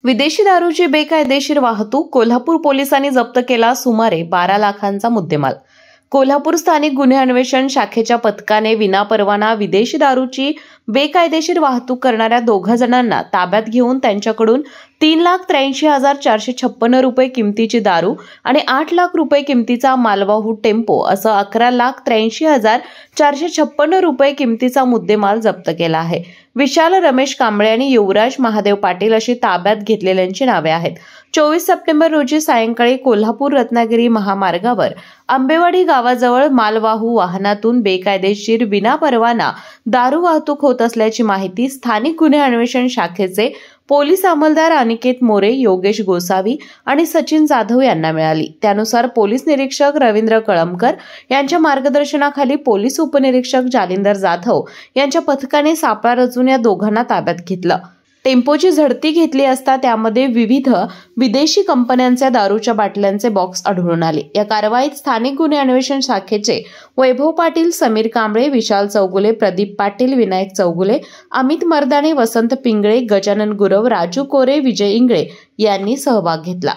विदेशी दारूची बेकायदेशीर वाहतूक. कोल्हापूर पोलिसांनी जप्त केला सुमारे 12 लाखांचा मुद्देमाल. कोल्हापूर स्थानिक गुन्हे अन्वेषण शाखेच्या पथकाने विनापरवाना विदेशी दारूची बेकायदेशीर वाहतूक करणाऱ्या 2 जणांना ताब्यात घेऊन त्यांच्याकडून 3,83,456 रुपये किमतीची दारू आणि 8 लाख रुपये किमतीचा मालवाहू टेम्पो असं 11,83,456 रुपये किमतीचा मुद्देमाल जप्त केला आहे. विशाल रमेश कांबळे आणि युवराज महादेव पाटील अशी ताब्यात घेतलेल्यांची नावे आहेत. 24 सप्टेंबर रोजी सायंकाळी कोल्हापूर रत्नागिरी महामार्गावर आंबेवाडी गावाजवळ मालवाहू वाहनातून बेकायदेशीर विनापरवाना दारू वाहतूक होत असल्याची माहिती स्थानिक गुन्हे अन्वेषण शाखेचे पोलीस अंमलदार अनिकेत मोरे, योगेश गोसावी आणि सचिन जाधव यांना मिळाली. त्यानुसार पोलीस निरीक्षक रवींद्र कळमकर यांच्या मार्गदर्शनाखाली पोलीस उपनिरीक्षक जालिंदर जाधव यांच्या पथकाने सापळा रचून या दोघांना ताब्यात घेतलं. टेम्पोची झडती घेतली असता त्यामध्ये विविध विदेशी कंपन्यांच्या दारूच्या बाटल्यांचे बॉक्स आढळून आले. या कारवाईत स्थानिक गुन्हे अन्वेषण शाखेचे वैभव पाटील, समीर कांबळे, विशाल चौगुले, प्रदीप पाटील, विनायक चौगुले, अमित मर्दाने, वसंत पिंगळे, गजानन गुरव, राजू कोरे, विजय इंगळे यांनी सहभाग घेतला.